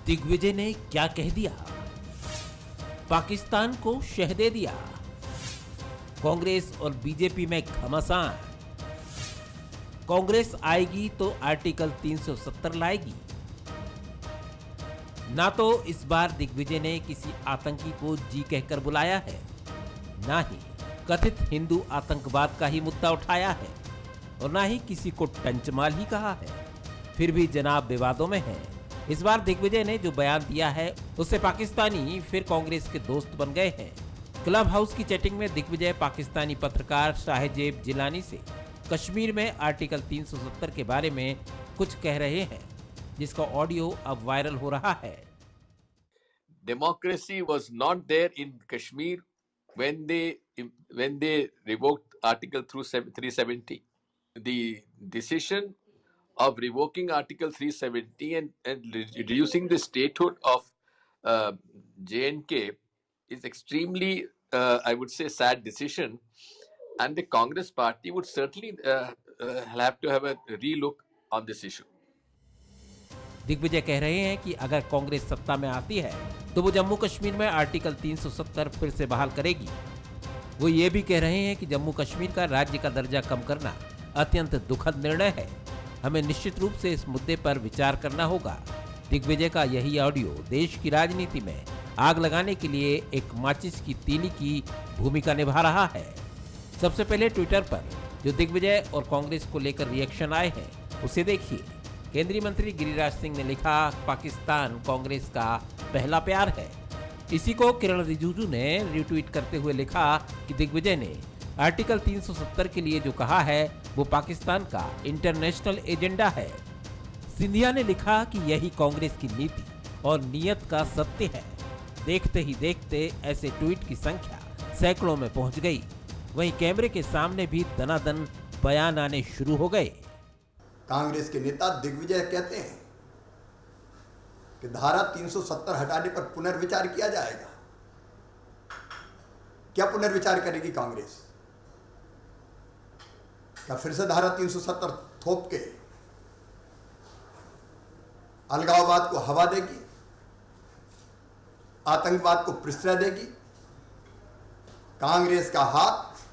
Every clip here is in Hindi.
दिग्विजय ने क्या कह दिया? पाकिस्तान को शह दे दिया। कांग्रेस और बीजेपी में घमासान। कांग्रेस आएगी तो आर्टिकल 370 लाएगी। ना तो इस बार दिग्विजय ने किसी आतंकी को जी कहकर बुलाया है, ना ही कथित हिंदू आतंकवाद का ही मुद्दा उठाया है और ना ही किसी को टंचमाल ही कहा है। फिर भी जनाब विवादों में है। इस बार दिग्विजय ने जो बयान दिया है उससे पाकिस्तानी फिर कांग्रेस के दोस्त बन गए हैं। क्लब हाउस की चैटिंग में दिग्विजय पाकिस्तानी पत्रकार शाहजेब जिलानी से कश्मीर में आर्टिकल 370 के बारे में कुछ कह रहे हैं, जिसका ऑडियो अब वायरल हो रहा है। Democracy was not there in Kashmir when they revoked Article 370. The decision of revoking Article 370 and reducing the statehood of J&K is extremely, I would say, sad decision, and the Congress party would certainly have to have a relook on this issue. Digvijay कह रहे हैं कि अगर कांग्रेस सत्ता में आती है तो वो जम्मू कश्मीर में आर्टिकल 370 फिर से बहाल करेगी। वो ये भी कह रहे हैं कि जम्मू कश्मीर का राज्य का दर्जा कम करना अत्यंत दुखद निर्णय है। हमें निश्चित रूप से इस मुद्दे पर विचार करना होगा। दिग्विजय का यही ऑडियो देश की राजनीति में आग लगाने के लिए एक माचिस की तीली की भूमिका निभा रहा है। सबसे पहले ट्विटर पर जो दिग्विजय और कांग्रेस को लेकर रिएक्शन आए हैं उसे देखिए। केंद्रीय मंत्री गिरिराज सिंह ने लिखा, पाकिस्तान कांग्रेस का पहला प्यार है। इसी को किरण रिजिजू ने रिट्वीट करते हुए लिखा कि दिग्विजय ने आर्टिकल 370 के लिए जो कहा है वो पाकिस्तान का इंटरनेशनल एजेंडा है। सिंधिया ने लिखा कि यही कांग्रेस की नीति और नियत का सत्य है। देखते ही देखते ऐसे ट्वीट की संख्या सैकड़ों में पहुंच गई। वहीं कैमरे के सामने भी दनादन बयान आने शुरू हो गए। कांग्रेस के नेता दिग्विजय कहते हैं कि धारा 370 हटाने पर पुनर्विचार किया जाएगा। क्या पुनर्विचार करेगी कांग्रेस? क्या फिर से धारा 370 थोप के अलगाववाद को हवा देगी, आतंकवाद को प्रश्रय देगी? कांग्रेस का हाथ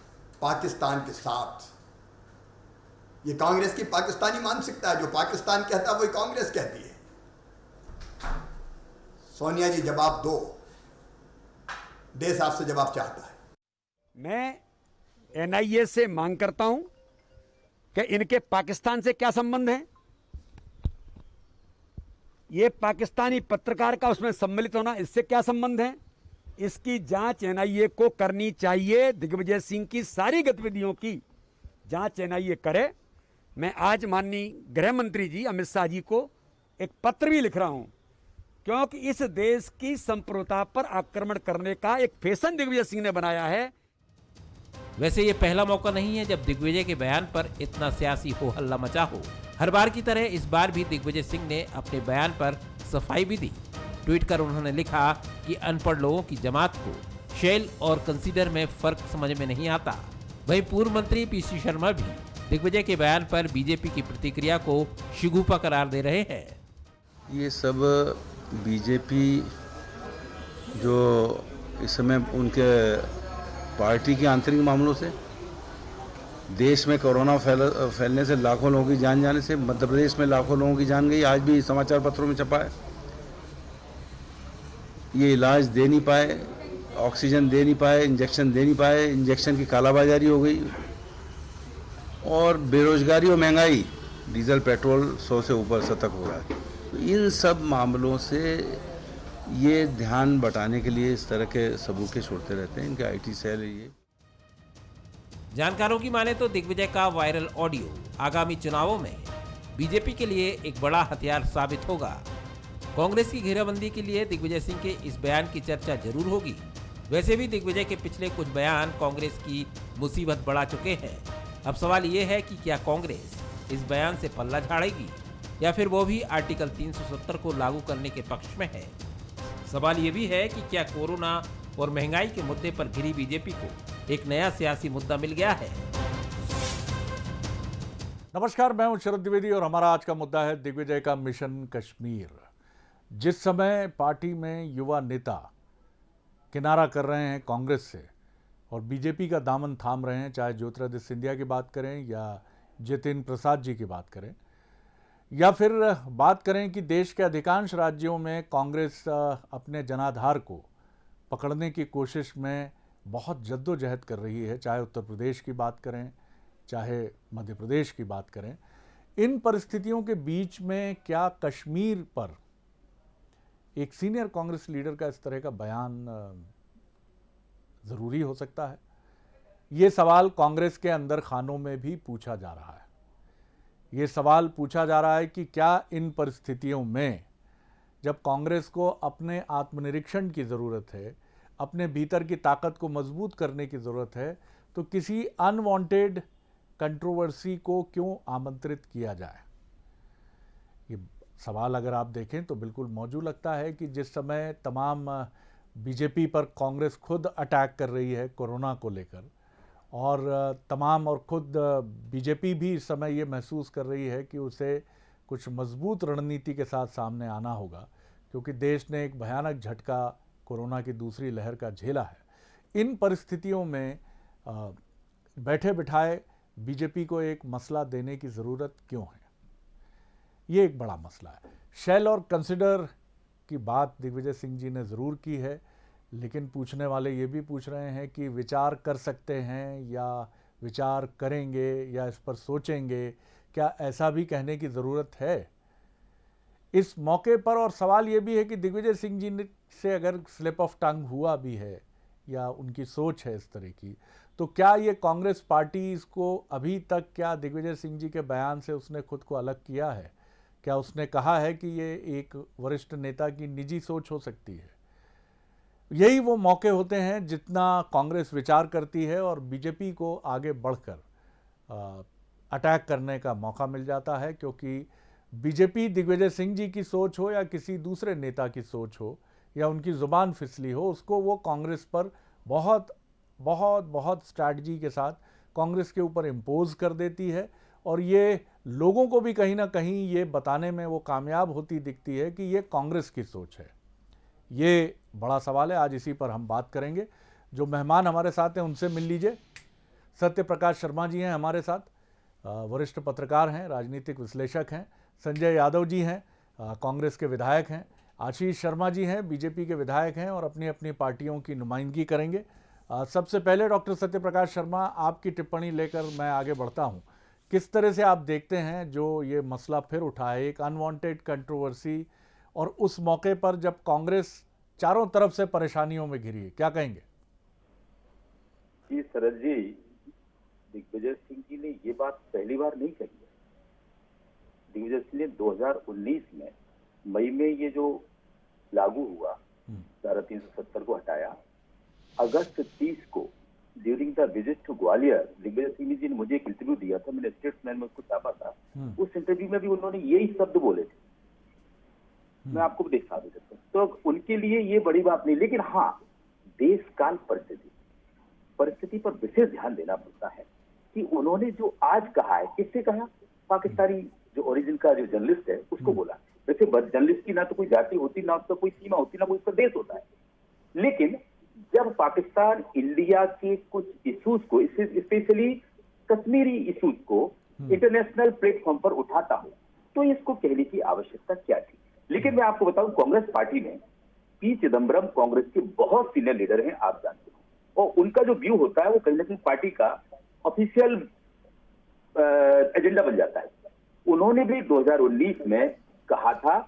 पाकिस्तान के साथ। ये कांग्रेस की पाकिस्तानी मानसिकता है। जो पाकिस्तान कहता है वही कांग्रेस कहती है। सोनिया जी जवाब दो, देश आपसे जवाब चाहता है। मैं एनआईए से मांग करता हूं कि इनके पाकिस्तान से क्या संबंध है। ये पाकिस्तानी पत्रकार का उसमें सम्मिलित होना, इससे क्या संबंध है? इसकी जांच एनआईए को करनी चाहिए। दिग्विजय सिंह की सारी गतिविधियों की जांच एनआईए करे। मैं आज माननीय गृह मंत्री जी अमित शाह जी को एक पत्र भी लिख रहा हूं, क्योंकि इस देश की संप्रभुता पर आक्रमण करने का एक फैशन दिग्विजय सिंह ने बनाया है। वैसे ये पहला मौका नहीं है जब दिग्विजय के बयान पर इतना सियासी हो हल्ला मचा हो। हर बार की तरह इस बार भी दिग्विजय सिंह ने अपने बयान पर सफाई भी दी। ट्वीट कर उन्होंने लिखा कि अनपढ़ लोगों की जमात को शेल और कंसीडर में फर्क समझ में नहीं आता। वहीं पूर्व मंत्री पीसी शर्मा भी दिग्विजय के बयान पर बीजेपी की प्रतिक्रिया को शिगूफा करार दे रहे हैं। ये सब बीजेपी जो इस समय उनके पार्टी के आंतरिक मामलों से, देश में कोरोना फैलने से लाखों लोगों की जान जाने से, मध्य प्रदेश में लाखों लोगों की जान गई। आज भी समाचार पत्रों में छपा है। ये इलाज दे नहीं पाए, ऑक्सीजन दे नहीं पाए, इंजेक्शन दे नहीं पाए, इंजेक्शन की कालाबाजारी हो गई और बेरोजगारी और महंगाई, डीजल पेट्रोल 100 से ऊपर शतक हो रहा है। तो इन सब मामलों से ये ध्यान बटाने के लिए इस तरह के सबूके छोड़ते रहते हैं। इनके आईटी सेल है ये। जानकारों की माने तो दिग्विजय का वायरल ऑडियो आगामी चुनावों में बीजेपी के लिए एक बड़ा हथियार साबित होगा। कांग्रेस की घेराबंदी के लिए दिग्विजय सिंह के इस बयान की चर्चा जरूर होगी। वैसे भी दिग्विजय के पिछले कुछ बयान कांग्रेस की मुसीबत बढ़ा चुके हैं। अब सवाल ये है कि क्या कांग्रेस इस बयान से पल्ला झाड़ेगी या फिर वो भी आर्टिकल 370 को लागू करने के पक्ष में है। सवाल ये भी है कि क्या कोरोना और महंगाई के मुद्दे पर घिरी बीजेपी को एक नया सियासी मुद्दा मिल गया है। नमस्कार, मैं हूं शरद द्विवेदी और हमारा आज का मुद्दा है दिग्विजय का मिशन कश्मीर। जिस समय पार्टी में युवा नेता किनारा कर रहे हैं कांग्रेस से और बीजेपी का दामन थाम रहे हैं, चाहे ज्योतिरादित्य सिंधिया की बात करें या जितिन प्रसाद जी की बात करें, या फिर बात करें कि देश के अधिकांश राज्यों में कांग्रेस अपने जनाधार को पकड़ने की कोशिश में बहुत जद्दोजहद कर रही है, चाहे उत्तर प्रदेश की बात करें, चाहे मध्य प्रदेश की बात करें। इन परिस्थितियों के बीच में क्या कश्मीर पर एक सीनियर कांग्रेस लीडर का इस तरह का बयान ज़रूरी हो सकता है? ये सवाल कांग्रेस के अंदर खानों में भी पूछा जा रहा है। ये सवाल पूछा जा रहा है कि क्या इन परिस्थितियों में जब कांग्रेस को अपने आत्मनिरीक्षण की ज़रूरत है, अपने भीतर की ताकत को मजबूत करने की ज़रूरत है, तो किसी अनवांटेड कंट्रोवर्सी को क्यों आमंत्रित किया जाए? ये सवाल अगर आप देखें तो बिल्कुल मौजूद लगता है कि जिस समय तमाम बीजेपी पर कांग्रेस खुद अटैक कर रही है कोरोना को लेकर, और तमाम और खुद बीजेपी भी इस समय ये महसूस कर रही है कि उसे कुछ मजबूत रणनीति के साथ सामने आना होगा, क्योंकि देश ने एक भयानक झटका कोरोना की दूसरी लहर का झेला है। इन परिस्थितियों में बैठे बिठाए बीजेपी को एक मसला देने की ज़रूरत क्यों है? ये एक बड़ा मसला है। शेल और कंसिडर की बात दिग्विजय सिंह जी ने ज़रूर की है, लेकिन पूछने वाले ये भी पूछ रहे हैं कि विचार कर सकते हैं या विचार करेंगे या इस पर सोचेंगे, क्या ऐसा भी कहने की ज़रूरत है इस मौके पर? और सवाल ये भी है कि दिग्विजय सिंह जी से अगर स्लिप ऑफ टंग हुआ भी है या उनकी सोच है इस तरह की, तो क्या ये कांग्रेस पार्टी इसको अभी तक, क्या दिग्विजय सिंह जी के बयान से उसने खुद को अलग किया है? क्या उसने कहा है कि ये एक वरिष्ठ नेता की निजी सोच हो सकती है? यही वो मौके होते हैं जितना कांग्रेस विचार करती है और बीजेपी को आगे बढ़कर अटैक करने का मौका मिल जाता है, क्योंकि बीजेपी दिग्विजय सिंह जी की सोच हो या किसी दूसरे नेता की सोच हो या उनकी ज़ुबान फिसली हो, उसको वो कांग्रेस पर बहुत बहुत बहुत स्ट्रैटेजी के साथ कांग्रेस के ऊपर इम्पोज कर देती है, और ये लोगों को भी कहीं ना कहीं ये बताने में वो कामयाब होती दिखती है कि ये कांग्रेस की सोच है। ये बड़ा सवाल है, आज इसी पर हम बात करेंगे। जो मेहमान हमारे साथ हैं उनसे मिल लीजिए। सत्य प्रकाश शर्मा जी हैं हमारे साथ, वरिष्ठ पत्रकार हैं, राजनीतिक विश्लेषक हैं। संजय यादव जी हैं, कांग्रेस के विधायक हैं। आशीष शर्मा जी हैं, बीजेपी के विधायक हैं और अपनी अपनी पार्टियों की नुमाइंदगी करेंगे। सबसे पहले डॉक्टर सत्य प्रकाश शर्मा, आपकी टिप्पणी लेकर मैं आगे बढ़ता हूं। किस तरह से आप देखते हैं जो ये मसला फिर उठा है, एक अनवांटेड कंट्रोवर्सी, और उस मौके पर जब कांग्रेस चारों तरफ से परेशानियों में घिरी है, क्या कहेंगे? जी शरद जी, दिग्विजय सिंह जी ने ये बात पहली बार नहीं कही है। दिग्विजय सिंह ने 2019 में मई में ये जो लागू हुआ, धारा 370 को हटाया, अगस्त 30 को during the visit to Gwalior Digvijay Singh ji ने मुझे एक इंटरव्यू दिया था, मैंने स्टेट्समैन में उसको छापा था। उस इंटरव्यू में भी उन्होंने यही शब्द बोले थे, मैं आपको भी दिखा भी सकता हूँ। तो उनके लिए ये बड़ी बात नहीं, लेकिन हाँ, देश काल परिस्थिति पर विशेष ध्यान देना पड़ता है कि उन्होंने जो आज कहा है, किससे कहा? पाकिस्तानी जो ओरिजिन का जो जर्नलिस्ट है उसको बोला। वैसे जर्नलिस्ट की ना तो कोई जाति होती, ना उसका कोई सीमा होती, ना कोई उसका देश होता है, लेकिन जब पाकिस्तान इंडिया के कुछ इश्यूज को, स्पेशली कश्मीरी इश्यूज को इंटरनेशनल प्लेटफॉर्म पर उठाता हो, तो इसको कहने की आवश्यकता क्या थी? लेकिन मैं आपको बताऊं, कांग्रेस पार्टी में पी चिदम्बरम कांग्रेस के बहुत सीनियर लीडर हैं, आप जानते हो, और उनका जो व्यू होता है वो कहीं ना कहीं पार्टी का ऑफिशियल एजेंडा बन जाता है। उन्होंने भी 2019 में कहा था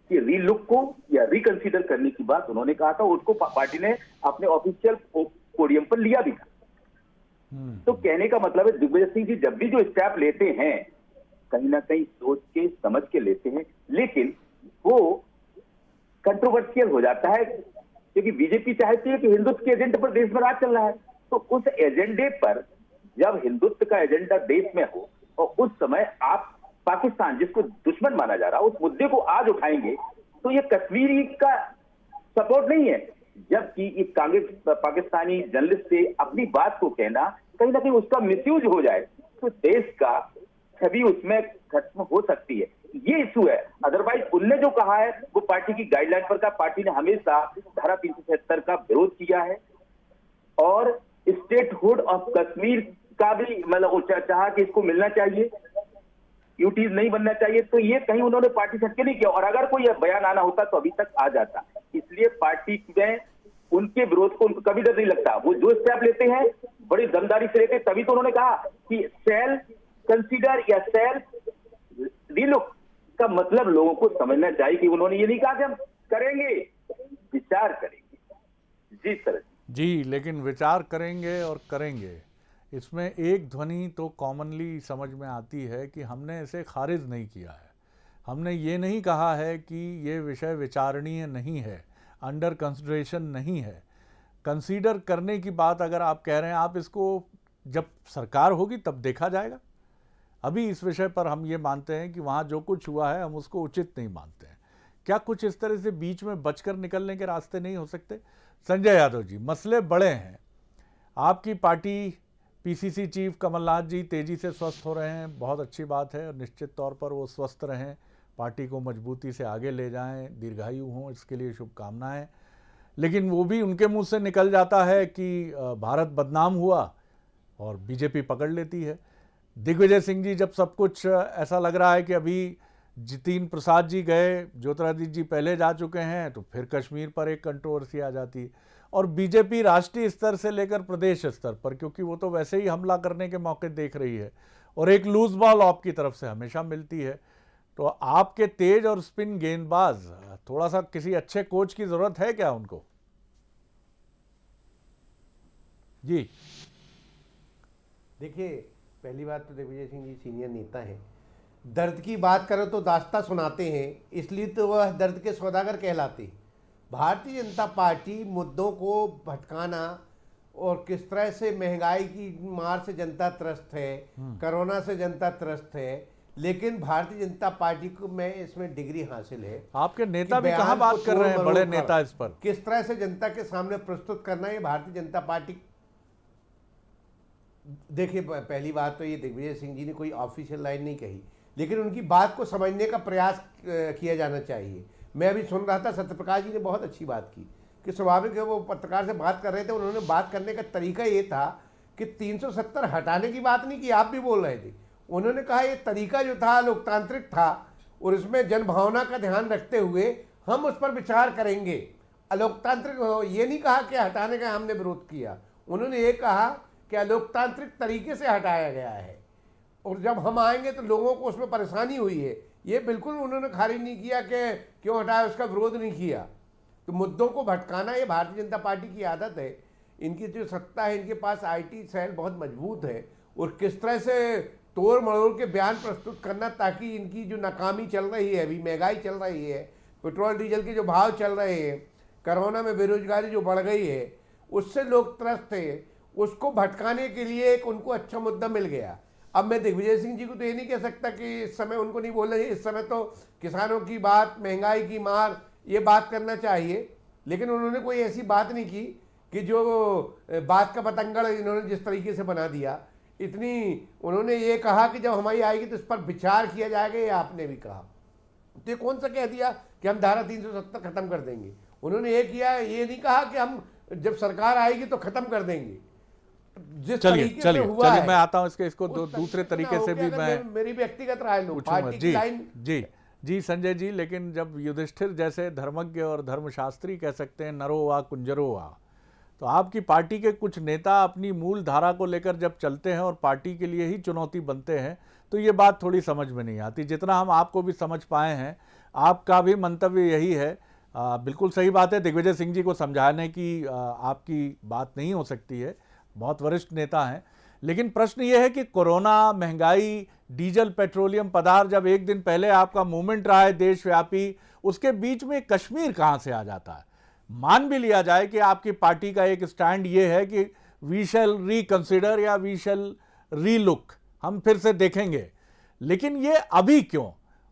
कि रीलुक को या रिकंसीडर करने की बात उन्होंने कहा था, उसको पार्टी ने अपने ऑफिशियल पोडियम पर लिया भी था। तो कहने का मतलब है दिग्विजय सिंह जी जब भी जो स्टेप लेते हैं कहीं ना कहीं सोच के समझ के लेते हैं, लेकिन वो कंट्रोवर्शियल हो जाता है, क्योंकि बीजेपी चाहती है कि हिंदुत्व के एजेंडे पर देश में राज चल रहा है। तो उस एजेंडे पर जब हिंदुत्व का एजेंडा देश में हो और उस समय आप पाकिस्तान जिसको दुश्मन माना जा रहा है उस मुद्दे को आज उठाएंगे, तो ये कश्मीरी का सपोर्ट नहीं है। जबकि ये कांग्रेस पाकिस्तानी जर्नलिस्ट से अपनी बात को कहना कहीं ना कहीं उसका मिसयूज हो जाए तो देश का छवि उसमें खत्म हो सकती है। ये इशू है। अदरवाइज उनने जो कहा है वो पार्टी की गाइडलाइन पर का, पार्टी ने हमेशा धारा 377 का विरोध किया है और स्टेटहुड ऑफ कश्मीर का भी मतलब चाहा कि इसको मिलना चाहिए, यूटीज नहीं बनना चाहिए। तो ये कहीं उन्होंने पार्टी से हटके नहीं किया, और अगर कोई बयान आना होता तो अभी तक आ जाता। इसलिए पार्टी में उनके विरोध को उनको कभी डर नहीं लगता। वो जो स्टेप लेते हैं बड़ी दमदारी से लेते हैं। तभी तो उन्होंने कहा कि सेल्फ कंसीडर या सेल्फ रीलुक का मतलब लोगों को समझना चाहिए कि उन्होंने ये नहीं कहा कि हम करेंगे, विचार करेंगे। जी सर जी, लेकिन विचार करेंगे और करेंगे, इसमें एक ध्वनि तो कॉमनली समझ में आती है कि हमने इसे खारिज नहीं किया है। हमने ये नहीं कहा है कि ये विषय विचारणीय नहीं है, अंडर कंसिडरेशन नहीं है। कंसीडर करने की बात अगर आप कह रहे हैं, आप इसको जब सरकार होगी तब देखा जाएगा। अभी इस विषय पर हम ये मानते हैं कि वहाँ जो कुछ हुआ है हम उसको उचित नहीं मानते हैं। क्या कुछ इस तरह से बीच में बचकर निकलने के रास्ते नहीं हो सकते? संजय यादव जी, मसले बड़े हैं। आपकी पार्टी पीसीसी चीफ कमलनाथ जी तेज़ी से स्वस्थ हो रहे हैं, बहुत अच्छी बात है, और निश्चित तौर पर वो स्वस्थ रहें, पार्टी को मजबूती से आगे ले जाएं, दीर्घायु हों, इसके लिए शुभकामनाएं। लेकिन वो भी उनके मुंह से निकल जाता है कि भारत बदनाम हुआ और बीजेपी पकड़ लेती है। दिग्विजय सिंह जी, जब सब कुछ ऐसा लग रहा है कि अभी जितिन प्रसाद जी गए, ज्योतिरादित्य जी पहले जा चुके हैं, तो फिर कश्मीर पर एक कंट्रोवर्सी आ जाती है। और बीजेपी राष्ट्रीय स्तर से लेकर प्रदेश स्तर पर, क्योंकि वो तो वैसे ही हमला करने के मौके देख रही है और एक लूज बॉल आपकी तरफ से हमेशा मिलती है, तो आपके तेज और स्पिन गेंदबाज, थोड़ा सा किसी अच्छे कोच की जरूरत है क्या उनको? जी देखिए, पहली बात तो दिग्विजय सिंह जी सीनियर नेता हैं। दर्द की बात करो तो दास्तां सुनाते हैं, इसलिए तो वह दर्द के सौदागर कहलाते हैं। भारतीय जनता पार्टी मुद्दों को भटकाना और किस तरह से महंगाई की मार से जनता त्रस्त है, कोरोना से जनता त्रस्त है, लेकिन भारतीय जनता पार्टी को में इसमें डिग्री हासिल है। आपके नेता भी कहाँ बात कर रहे हैं, बड़े नेता, इस पर किस तरह से जनता के सामने प्रस्तुत करना है भारतीय जनता पार्टी। देखिए, पहली बात तो ये दिग्विजय सिंह जी ने कोई ऑफिशियल लाइन नहीं कही, लेकिन उनकी बात को समझने का प्रयास किया जाना चाहिए। मैं अभी सुन रहा था, सत्यप्रकाश जी ने बहुत अच्छी बात की कि स्वाभाविक है, वो पत्रकार से बात कर रहे थे, उन्होंने बात करने का तरीका ये था कि 370 हटाने की बात नहीं की, आप भी बोल रहे थे। उन्होंने कहा ये तरीका जो था लोकतांत्रिक था और इसमें जनभावना का ध्यान रखते हुए हम उस पर विचार करेंगे। अलोकतांत्रिक ये नहीं कहा कि हटाने का हमने विरोध किया, उन्होंने ये कहा कि अलोकतांत्रिक तरीके से हटाया गया है और जब हम आएंगे तो लोगों को उसमें परेशानी हुई है। ये बिल्कुल उन्होंने खारिज नहीं किया कि क्यों हटाया, उसका विरोध नहीं किया। तो मुद्दों को भटकाना ये भारतीय जनता पार्टी की आदत है। इनकी जो सत्ता है, इनके पास आईटी सेल बहुत मजबूत है और किस तरह से तोड़ मरोड़ के बयान प्रस्तुत करना ताकि इनकी जो नाकामी चल रही है, अभी महंगाई चल रही है, पेट्रोल डीजल के जो भाव चल रहे हैं, कोरोना में बेरोजगारी जो बढ़ गई है, उससे लोग त्रस्त है, उसको भटकाने के लिए एक उनको अच्छा मुद्दा मिल गया। अब मैं दिग्विजय सिंह जी को तो ये नहीं कह सकता कि इस समय उनको नहीं बोलना चाहिए, इस समय तो किसानों की बात, महंगाई की मार, ये बात करना चाहिए, लेकिन उन्होंने कोई ऐसी बात नहीं की कि जो बात का पतंगड़ इन्होंने जिस तरीके से बना दिया। इतनी उन्होंने ये कहा कि जब हमारी आएगी तो इस पर विचार किया जाएगा, ये आपने भी कहा। तो ये कौन सा कह दिया कि हम धारा 370 खत्म कर देंगे? उन्होंने ये किया, ये नहीं कहा कि हम जब सरकार आएगी तो खत्म कर देंगे। चलिए मैं आता हूं इसको दूसरे तरीके से भी मैं मेरी व्यक्तिगत राय लूं, पार्टी की लाइन। जी संजय जी, लेकिन जब युधिष्ठिर जैसे धर्मज्ञ और धर्मशास्त्री कह सकते हैं नरो वा कुंजरो वा, तो आपकी पार्टी के कुछ नेता अपनी मूल धारा को लेकर जब चलते हैं और पार्टी के लिए ही चुनौती बनते हैं, तो ये बात थोड़ी समझ में नहीं आती। जितना हम आपको भी समझ पाए हैं, आपका भी मंतव्य यही है। बिल्कुल सही बात है, दिग्विजय सिंह जी को समझाने की आपकी बात नहीं हो सकती है, बहुत वरिष्ठ नेता हैं, लेकिन प्रश्न यह है कि कोरोना, महंगाई, डीजल, पेट्रोलियम पदार्थ, जब एक दिन पहले आपका मूवमेंट रहा है देशव्यापी, उसके बीच में कश्मीर कहां से आ जाता है? मान भी लिया जाए कि आपकी पार्टी का एक स्टैंड ये है कि वी शैल रिकंसिडर या वी शैल रीलुक, हम फिर से देखेंगे, लेकिन ये अभी क्यों?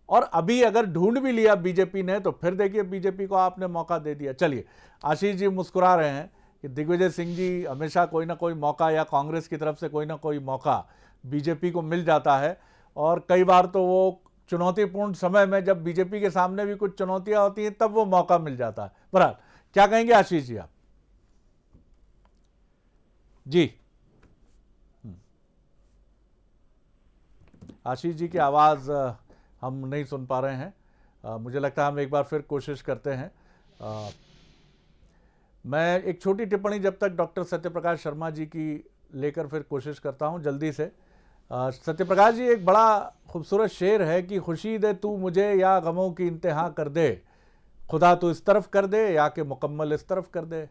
और अभी अगर ढूंढ भी लिया बीजेपी ने तो फिर देखिए बीजेपी को आपने मौका दे दिया। चलिए, आशीष जी मुस्कुरा रहे हैं कि दिग्विजय सिंह जी हमेशा कोई ना कोई मौका, या कांग्रेस की तरफ से कोई ना कोई मौका बीजेपी को मिल जाता है, और कई बार तो वो चुनौतीपूर्ण समय में जब बीजेपी के सामने भी कुछ चुनौतियां होती हैं तब वो मौका मिल जाता है। बहरहाल क्या कहेंगे आशीष जी आप? जी आशीष जी की आवाज़ हम नहीं सुन पा रहे हैं। मुझे लगता है हम एक बार फिर कोशिश करते हैं। मैं एक छोटी टिप्पणी जब तक डॉक्टर सत्यप्रकाश शर्मा जी की लेकर फिर कोशिश करता हूं जल्दी से। सत्यप्रकाश जी, एक बड़ा खूबसूरत शेर है कि खुशी दे तू मुझे या गमों की इंतहा कर दे, खुदा तो इस तरफ कर दे या कि मुकम्मल इस तरफ कर दे।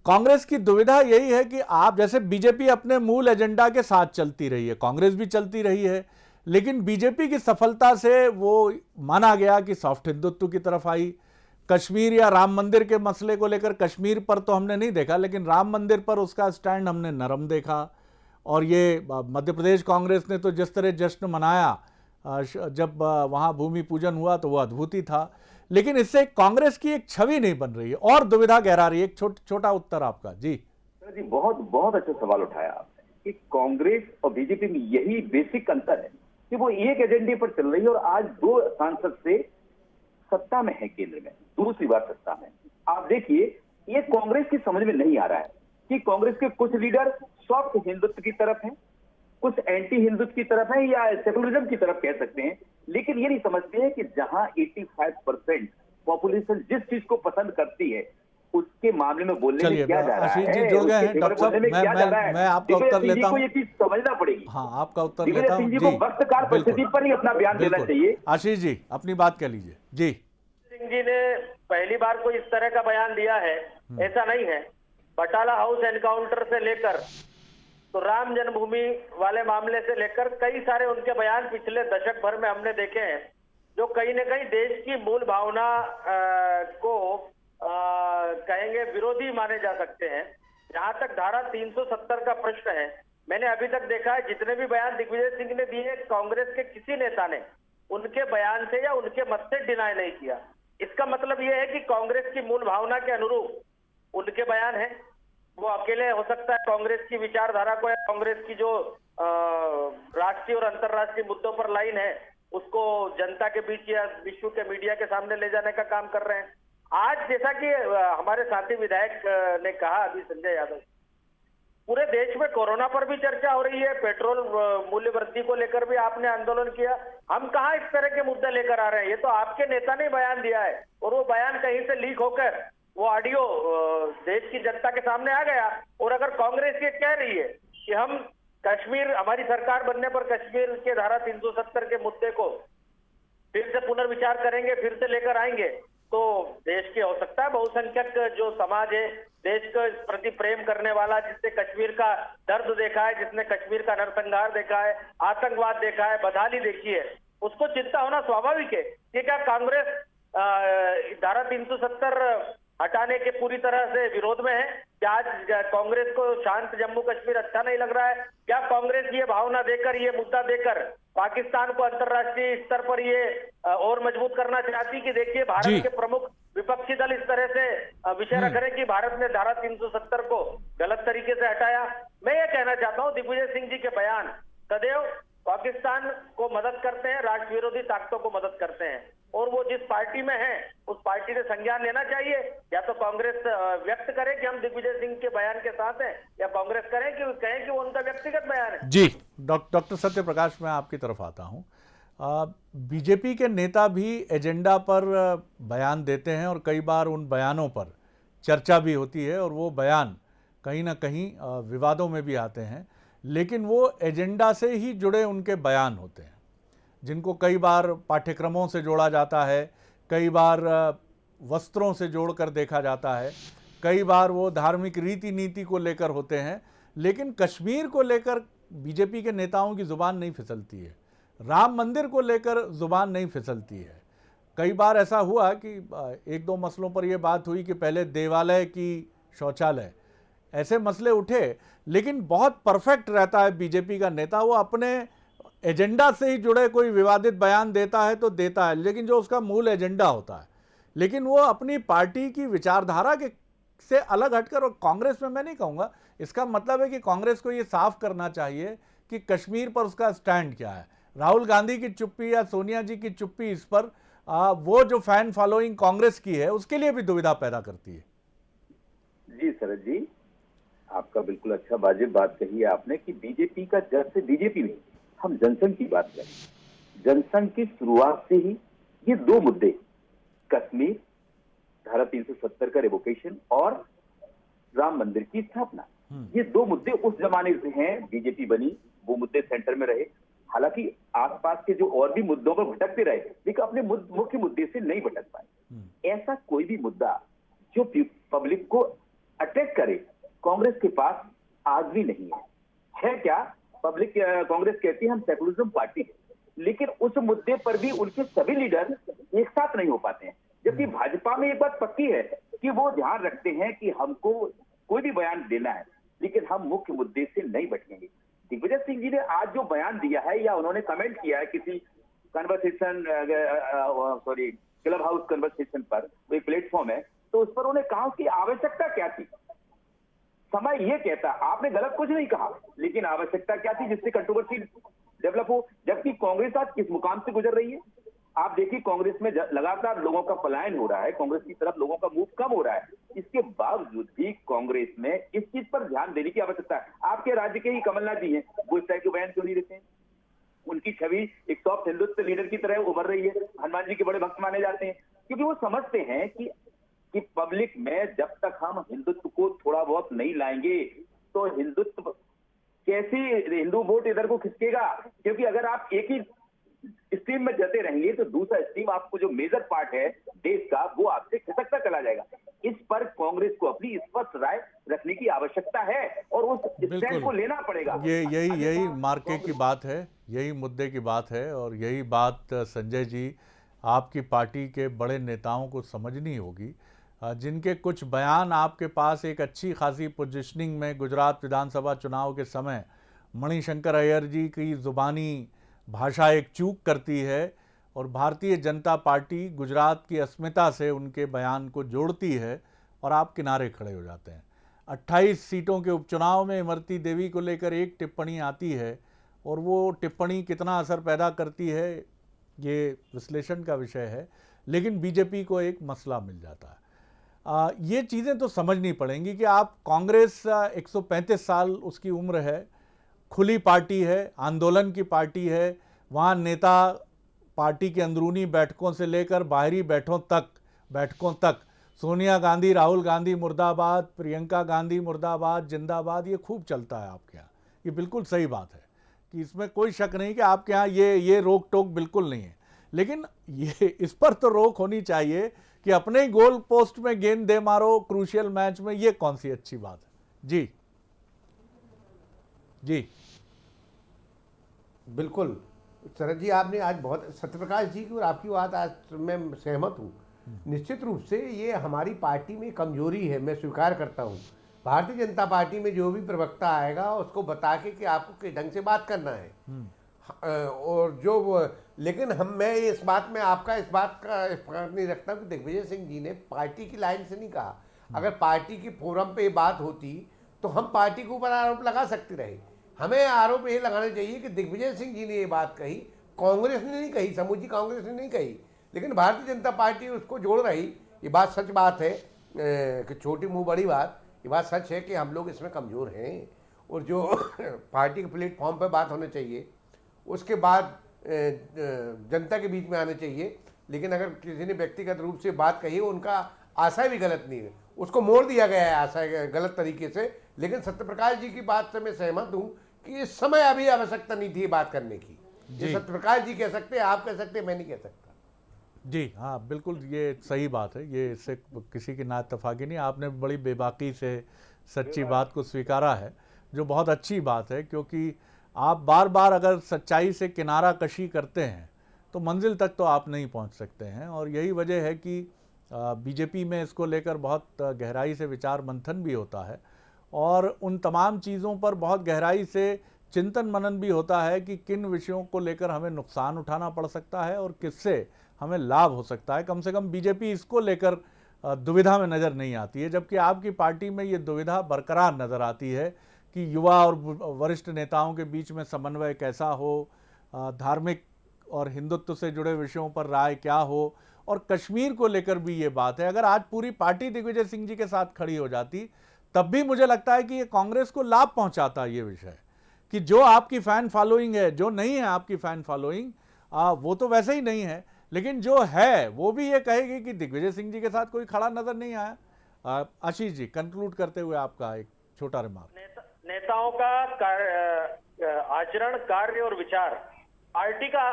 कांग्रेस की दुविधा यही है कि आप जैसे बीजेपी अपने मूल एजेंडा के साथ चलती रही है, कांग्रेस भी चलती रही है, लेकिन बीजेपी की सफलता से वो माना गया कि सॉफ्ट हिंदुत्व की तरफ आई। कश्मीर या राम मंदिर के मसले को लेकर कश्मीर पर तो हमने नहीं देखा, लेकिन राम मंदिर पर उसका स्टैंड हमने नरम देखा। और ये मध्य प्रदेश कांग्रेस ने तो जिस तरह जश्न मनाया जब वहाँ भूमि पूजन हुआ तो वो अद्भुत ही था, लेकिन इससे कांग्रेस की एक छवि नहीं बन रही है और दुविधा गहरा रही है। एक छोटा उत्तर आपका। जी जी, बहुत अच्छा सवाल उठाया आपने कि कांग्रेस और बीजेपी में यही बेसिक अंतर है कि वो एक एजेंडे पर चल रही है और आज 2 सांसद से सत्ता में है केंद्र में, दूसरी बार सत्ता में। आप देखिए, ये कांग्रेस की समझ में नहीं आ रहा है कि कांग्रेस के कुछ लीडर सॉफ्ट हिंदुत्व की तरफ हैं, कुछ एंटी हिंदुत्व की तरफ है या सेकुलरिज्म की तरफ कह सकते हैं, लेकिन ये नहीं समझते हैं कि जहां 85% पॉपुलेशन जिस चीज को पसंद करती है उसके मामले में बोलने में क्या जा रहा है। आशीष जी जुड़ गए हैं। डॉक्टर साहब, मैं आपका उत्तर लेता हूं। ये चीज समझना पड़ेगी। हाँ, आपका उत्तर लेता हूं। जी, वक्तकार परिस्थिति पर ही अपना बयान देना चाहिए। आशीष जी अपनी बात कह लीजिए। जी सिंह जी ने पहली बार कोई इस तरह का बयान दिया है, ऐसा नहीं है। बटाला हाउस एनकाउंटर से लेकर तो राम जन्मभूमि वाले मामले से लेकर कई सारे उनके बयान पिछले दशक भर में हमने देखे हैं, जो कहीं न कहीं देश की मूल भावना को कहेंगे विरोधी माने जा सकते हैं। जहां तक धारा 370 का प्रश्न है, मैंने अभी तक देखा है जितने भी बयान दिग्विजय सिंह ने दिए, कांग्रेस के किसी नेता ने उनके बयान से या उनके मत से डिनाई नहीं किया। इसका मतलब यह है कि कांग्रेस की मूल भावना के अनुरूप उनके बयान है। वो अकेले हो सकता है कांग्रेस की विचारधारा को या कांग्रेस की जो राष्ट्रीय और अंतर्राष्ट्रीय मुद्दों पर लाइन है उसको जनता के बीच या विश्व के मीडिया के सामने ले जाने का काम कर रहे हैं। आज जैसा कि हमारे साथी विधायक ने कहा अभी, संजय यादव, पूरे देश में कोरोना पर भी चर्चा हो रही है, पेट्रोल मूल्य वृद्धि को लेकर भी आपने आंदोलन किया। हम कहाँ इस तरह के मुद्दे लेकर आ रहे हैं? ये तो आपके नेता ने बयान दिया है और वो बयान कहीं से लीक होकर वो ऑडियो देश की जनता के सामने आ गया। और अगर कांग्रेस ये कह रही है कि हम कश्मीर, हमारी सरकार बनने पर कश्मीर के धारा 370 के मुद्दे को फिर से पुनर्विचार करेंगे, फिर से लेकर आएंगे, तो देश की हो सकता है बहुसंख्यक जो समाज है, देश के प्रति प्रेम करने वाला, जिसने कश्मीर का दर्द देखा है, जिसने कश्मीर का नरसंहार देखा है, आतंकवाद देखा है, बदहाली देखी है, उसको चिंता होना स्वाभाविक है कि क्या कांग्रेस धारा 370 हटाने के पूरी तरह से विरोध में है? क्या आज कांग्रेस को शांत जम्मू कश्मीर अच्छा नहीं लग रहा है? क्या कांग्रेस ये भावना देकर, ये मुद्दा देकर पाकिस्तान को अंतर्राष्ट्रीय स्तर पर ये और मजबूत करना चाहती कि देखिए भारत के प्रमुख विपक्षी दल इस तरह से विषय रख रहे कि भारत ने धारा 370 को गलत तरीके से हटाया? मैं ये कहना चाहता हूँ, दिग्विजय सिंह जी के बयान सदैव पाकिस्तान को मदद करते हैं, राष्ट्र विरोधी ताकतों को मदद करते हैं, और वो जिस पार्टी में है उस पार्टी ने संज्ञान लेना चाहिए। या तो कांग्रेस व्यक्त करे कि हम दिग्विजय सिंह के बयान के साथ हैं, या कांग्रेस कहें कि वो उनका व्यक्तिगत बयान है। जी डॉक्टर सत्यप्रकाश, मैं आपकी तरफ आता हूं। बीजेपी के नेता भी एजेंडा पर बयान देते हैं और कई बार उन बयानों पर चर्चा भी होती है और वो बयान कहीं ना कहीं विवादों में भी आते हैं, लेकिन वो एजेंडा से ही जुड़े उनके बयान होते हैं, जिनको कई बार पाठ्यक्रमों से जोड़ा जाता है, कई बार वस्त्रों से जोड़कर देखा जाता है, कई बार वो धार्मिक रीति नीति को लेकर होते हैं, लेकिन कश्मीर को लेकर बीजेपी के नेताओं की ज़ुबान नहीं फिसलती है, राम मंदिर को लेकर ज़ुबान नहीं फिसलती है। कई बार ऐसा हुआ कि एक दो मसलों पर यह बात हुई कि पहले देवालय की शौचालय, ऐसे मसले उठे, लेकिन बहुत परफेक्ट रहता है बीजेपी का नेता, वो अपने एजेंडा से ही जुड़े कोई विवादित बयान देता है तो देता है, लेकिन जो उसका मूल एजेंडा होता है, लेकिन वो अपनी पार्टी की विचारधारा के से अलग हटकर, और कांग्रेस में मैं नहीं कहूँगा, इसका मतलब है कि कांग्रेस को ये साफ करना चाहिए कि कश्मीर पर उसका स्टैंड क्या है। राहुल गांधी की चुप्पी या सोनिया जी की चुप्पी इस पर वो जो फैन फॉलोइंग कांग्रेस की है उसके लिए भी दुविधा पैदा करती है। जी शरद जी, आपका बिल्कुल अच्छा वाजिब बात कही है आपने कि बीजेपी का जब से बीजेपी में हम जनसंघ की बात करें, जनसंघ की शुरुआत से ही ये दो मुद्दे, कश्मीर, धारा 370 का रिवोकेशन और राम मंदिर की स्थापना, ये दो मुद्दे उस जमाने से हैं, बीजेपी बनी वो मुद्दे सेंटर में रहे। हालांकि आसपास के जो और भी मुद्दों पर भटकते रहे लेकिन अपने मुख्य मुद्दे से नहीं भटक पाए। ऐसा कोई भी मुद्दा जो पब्लिक को अटैक करे कांग्रेस के पास आज भी नहीं है क्या? पब्लिक कांग्रेस कहती है हम सेकुलरिज्म पार्टी है, लेकिन उस मुद्दे पर भी उनके सभी लीडर एक साथ नहीं हो पाते हैं। जबकि भाजपा में एक बात पक्की है कि वो ध्यान रखते हैं कि हमको कोई भी बयान देना है लेकिन हम मुख्य मुद्दे से नहीं भटकेंगे। दिग्विजय सिंह जी ने आज जो बयान दिया है या उन्होंने कमेंट किया है किसी कन्वर्सेशन क्लब हाउस कन्वर्सेशन पर, वो एक प्लेटफॉर्म है, तो उस पर उन्होंने कहा कि आवश्यकता क्या थी। समय ये कहता, आपने गलत कुछ नहीं कहा, लेकिन आवश्यकता क्या थी जिससे कंट्रोवर्सी डेवलप हो। जबकि कांग्रेस आज किस मुकाम से गुजर रही है आप देखिए, कांग्रेस में लगातार लोगों का पलायन हो रहा है, कांग्रेस की तरफ लोगों का मूव कम हो रहा है। इसके बावजूद भी कांग्रेस में इस चीज पर ध्यान देने की आवश्यकता है। आपके राज्य के ही कमलनाथ जी हैं, वो इस तरह के बयान क्यों नहीं देते हैं? उनकी छवि एक सॉफ्ट हिंदुत्व लीडर की तरह उभर रही है, हनुमान जी के बड़े भक्त माने जाते हैं, क्योंकि वो समझते हैं कि पब्लिक में जब तक हम हिंदुत्व को थोड़ा बहुत नहीं लाएंगे तो हिंदुत्व कैसे, हिंदू वोट इधर को खिसकेगा। क्योंकि अगर आप एक ही स्ट्रीम में जते रहेंगे तो दूसरा स्ट्रीम आपको जो मेजर पार्ट है देश का वो आपसे खिसकता चला जाएगा। इस पर कांग्रेस को अपनी स्पष्ट राय रखने की आवश्यकता है और उस स्टैंड को लेना पड़ेगा। यही मार्के की बात है, यही मुद्दे की बात है और यही बात संजय जी आपकी पार्टी के बड़े नेताओं को समझनी होगी, जिनके कुछ बयान आपके पास एक अच्छी खासी पोजीशनिंग में गुजरात विधानसभा चुनाव के समय मणिशंकर अय्यर जी की ज़ुबानी भाषा एक चूक करती है और भारतीय जनता पार्टी गुजरात की अस्मिता से उनके बयान को जोड़ती है और आप किनारे खड़े हो जाते हैं। 28 सीटों के उपचुनाव में इमरती देवी को लेकर एक टिप्पणी आती है और वो टिप्पणी कितना असर पैदा करती है ये विश्लेषण का विषय है, लेकिन बीजेपी को एक मसला मिल जाता है। ये चीज़ें तो समझनी पड़ेंगी कि आप कांग्रेस 135 साल उसकी उम्र है, खुली पार्टी है, आंदोलन की पार्टी है, वहाँ नेता पार्टी के अंदरूनी बैठकों से लेकर बाहरी बैठकों तक सोनिया गांधी, राहुल गांधी मुर्दाबाद, प्रियंका गांधी मुर्दाबाद, जिंदाबाद, ये खूब चलता है आपके यहाँ। ये बिल्कुल सही बात है कि इसमें कोई शक नहीं कि आपके यहाँ ये रोक टोक बिल्कुल नहीं है, लेकिन ये इस पर तो रोक होनी चाहिए कि अपने ही गोल पोस्ट में गेंद दे मारो क्रूशियल मैच में, ये कौन सी अच्छी बात है। जी जी बिल्कुल शरद जी, आपने आज बहुत, सत्यप्रकाश जी की और आपकी बात आज मैं सहमत हूँ। निश्चित रूप से ये हमारी पार्टी में कमजोरी है, मैं स्वीकार करता हूँ। भारतीय जनता पार्टी में जो भी प्रवक्ता आएगा उसको बता के कि आपको किस ढंग से बात करना है और जो, लेकिन मैं इस बात में आपका इस बात का फर्क नहीं रखता कि दिग्विजय सिंह जी ने पार्टी की लाइन से नहीं कहा। अगर पार्टी की फोरम पे ये बात होती तो हम पार्टी के ऊपर आरोप लगा सकते रहे। हमें आरोप ये लगाना चाहिए कि दिग्विजय सिंह जी ने ये बात कही, कांग्रेस ने नहीं कही, समूची कांग्रेस ने नहीं कही, लेकिन भारतीय जनता पार्टी उसको जोड़ रही। ये बात सच बात है कि छोटी मुंह बड़ी बात, ये बात सच है कि हम लोग इसमें कमज़ोर हैं और जो पार्टी के प्लेटफॉर्म पर बात होनी चाहिए उसके बाद जनता के बीच में आना चाहिए। लेकिन अगर किसी ने व्यक्तिगत रूप से बात कही, उनका आशय भी गलत नहीं है, उसको मोड़ दिया गया है आशय गलत तरीके से। लेकिन सत्यप्रकाश जी की बात से मैं सहमत हूँ कि इस समय अभी आवश्यकता नहीं थी बात करने की। ये सत्यप्रकाश जी कह सकते हैं, आप कह सकते हैं, मैं नहीं कह सकता। जी हाँ, बिल्कुल ये सही बात है, ये इससे किसी की नाइत्तफाकी नहीं। आपने बड़ी बेबाकी से सच्ची बात को स्वीकारा है, जो बहुत अच्छी बात है, क्योंकि आप बार बार अगर सच्चाई से किनारा कशी करते हैं तो मंजिल तक तो आप नहीं पहुंच सकते हैं। और यही वजह है कि बीजेपी में इसको लेकर बहुत गहराई से विचार मंथन भी होता है और उन तमाम चीज़ों पर बहुत गहराई से चिंतन मनन भी होता है कि किन विषयों को लेकर हमें नुकसान उठाना पड़ सकता है और किससे हमें लाभ हो सकता है। कम से कम बीजेपी इसको लेकर दुविधा में नज़र नहीं आती है, जबकि आपकी पार्टी में ये दुविधा बरकरार नज़र आती है कि युवा और वरिष्ठ नेताओं के बीच में समन्वय कैसा हो, धार्मिक और हिंदुत्व से जुड़े विषयों पर राय क्या हो, और कश्मीर को लेकर भी ये बात है। अगर आज पूरी पार्टी दिग्विजय सिंह जी के साथ खड़ी हो जाती तब भी मुझे लगता है कि ये कांग्रेस को लाभ पहुंचाता है ये विषय, कि जो आपकी फैन फॉलोइंग है, जो नहीं है आपकी फैन फॉलोइंग, वो तो वैसे ही नहीं है, लेकिन जो है वो भी ये कहेगी कि दिग्विजय सिंह जी के साथ कोई खड़ा नजर नहीं आया। आशीष जी, कंक्लूड करते हुए आपका एक छोटा रिमार्क। नेताओं का आचरण, कार्य और विचार पार्टी का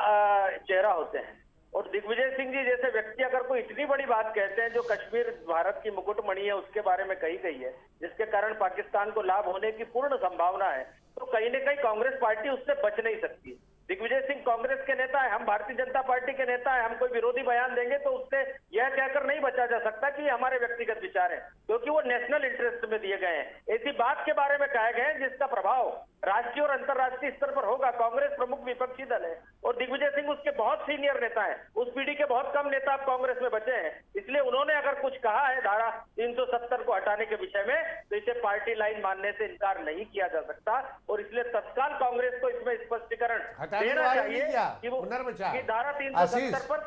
चेहरा होते हैं, और दिग्विजय सिंह जी जैसे व्यक्ति अगर कोई इतनी बड़ी बात कहते हैं जो कश्मीर भारत की मुकुटमणि है उसके बारे में कही गई है, जिसके कारण पाकिस्तान को लाभ होने की पूर्ण संभावना है, तो कहीं न कहीं कांग्रेस पार्टी उससे बच नहीं सकती। दिग्विजय सिंह कांग्रेस के नेता है, हम भारतीय जनता पार्टी के नेता है, हम कोई विरोधी बयान देंगे तो उससे यह कहकर नहीं बचा जा सकता कि हमारे व्यक्तिगत विचार हैं, क्योंकि वो नेशनल इंटरेस्ट में दिए गए हैं। ऐसी बात के बारे में कहे गए हैं जिसका प्रभाव राष्ट्रीय और अंतर्राष्ट्रीय स्तर पर होगा। कांग्रेस प्रमुख विपक्षी दल है और दिग्विजय सिंह उसके बहुत सीनियर नेता है। उस पीढ़ी के बहुत कम नेता अब कांग्रेस में बचे हैं, इसलिए उन्होंने अगर कुछ कहा है धारा 370 को हटाने के विषय में, तो इसे पार्टी लाइन मानने से इनकार नहीं किया जा सकता, और इसलिए तत्काल कांग्रेस को इसमें स्पष्टीकरण देना चाहिए कि वो कि धारा 370 पर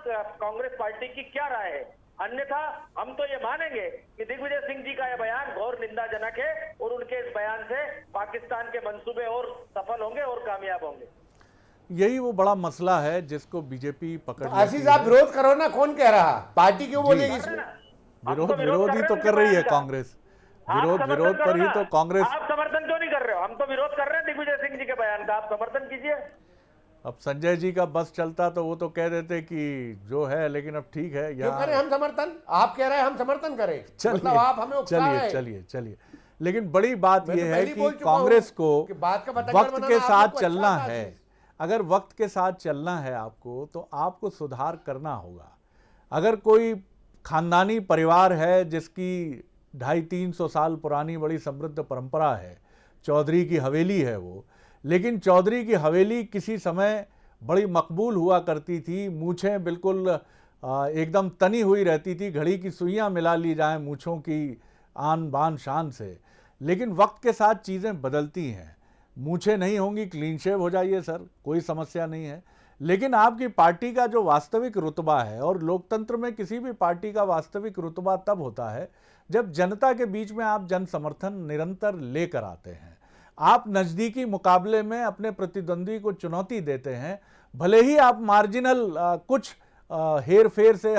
कांग्रेस पार्टी की क्या राय है। अन्यथा हम तो ये मानेंगे कि दिग्विजय सिंह जी का यह बयान घोर निंदाजनक है, और उनके इस बयान से पाकिस्तान के मंसूबे और सफल होंगे और कामयाब होंगे। यही वो बड़ा मसला है जिसको बीजेपी पकड़ लेती है। आशीष, आप विरोध करो ना, कौन कह रहा, पार्टी क्यों बोलेगी इसमें? विरोध ही तो कर रही है कांग्रेस, विरोध पर ही तो कांग्रेस। आप समर्थन क्यों नहीं कर रहे हो? हम तो विरोध कर रहे हैं दिग्विजय सिंह जी के बयान का, आप समर्थन कीजिए। अब संजय जी का बस चलता तो वो तो कह देते कि जो है, लेकिन अब ठीक है, क्यों करें हम समर्थन? आप कह रहे हैं हम समर्थन करें, मतलब आप हमें उकसा रहे हैं। चलिए, लेकिन बड़ी बात यह है कि कांग्रेस को वक्त के साथ चलना है। अगर वक्त के साथ चलना है आपको, तो आपको सुधार करना होगा। अगर कोई खानदानी परिवार है जिसकी 250-300 साल पुरानी बड़ी समृद्ध परंपरा है, चौधरी की हवेली है वो, लेकिन चौधरी की हवेली किसी समय बड़ी मकबूल हुआ करती थी, मूछें बिल्कुल एकदम तनी हुई रहती थी, घड़ी की सुइयां मिला ली जाएं मूछों की आन बान शान से, लेकिन वक्त के साथ चीज़ें बदलती हैं। मूछें नहीं होंगी, क्लीन शेव हो जाइए सर, कोई समस्या नहीं है, लेकिन आपकी पार्टी का जो वास्तविक रुतबा है, और लोकतंत्र में किसी भी पार्टी का वास्तविक रुतबा तब होता है जब जनता के बीच में आप जन समर्थन निरंतर लेकर आते हैं, आप नज़दीकी मुकाबले में अपने प्रतिद्वंदी को चुनौती देते हैं, भले ही आप मार्जिनल कुछ हेर फेर से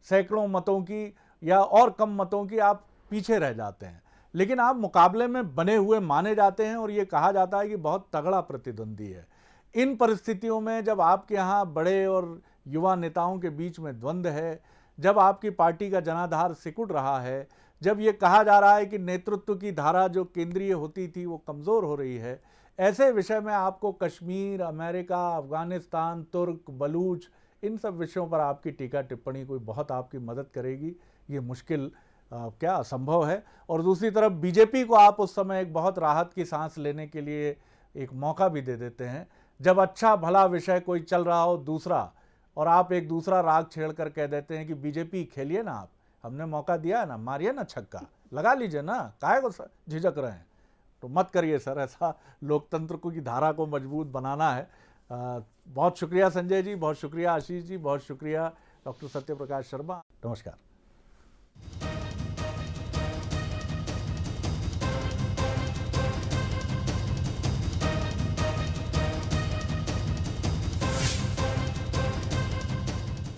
सैकड़ों मतों की या और कम मतों की आप पीछे रह जाते हैं, लेकिन आप मुकाबले में बने हुए माने जाते हैं और ये कहा जाता है कि बहुत तगड़ा प्रतिद्वंदी है। इन परिस्थितियों में जब आपके यहाँ बड़े और युवा नेताओं के बीच में द्वंद्व है, जब आपकी पार्टी का जनाधार सिकुड़ रहा है, जब ये कहा जा रहा है कि नेतृत्व की धारा जो केंद्रीय होती थी वो कमज़ोर हो रही है, ऐसे विषय में आपको कश्मीर, अमेरिका, अफ़गानिस्तान, तुर्क, बलूच, इन सब विषयों पर आपकी टीका टिप्पणी कोई बहुत आपकी मदद करेगी, ये मुश्किल क्या असंभव है। और दूसरी तरफ बीजेपी को आप उस समय एक बहुत राहत की सांस लेने के लिए एक मौका भी दे देते हैं, जब अच्छा भला विषय कोई चल रहा हो दूसरा, और आप एक दूसरा राग छेड़ कर कह देते हैं कि बीजेपी खेलिए ना, आप हमने मौका दिया है ना, मारिए ना छक्का, लगा लीजिए ना, काहे को झिझक रहे हैं। तो मत करिए सर, ऐसा लोकतंत्र को की धारा को मजबूत बनाना है। बहुत शुक्रिया संजय जी, बहुत शुक्रिया आशीष जी, बहुत शुक्रिया डॉक्टर सत्य प्रकाश शर्मा, नमस्कार।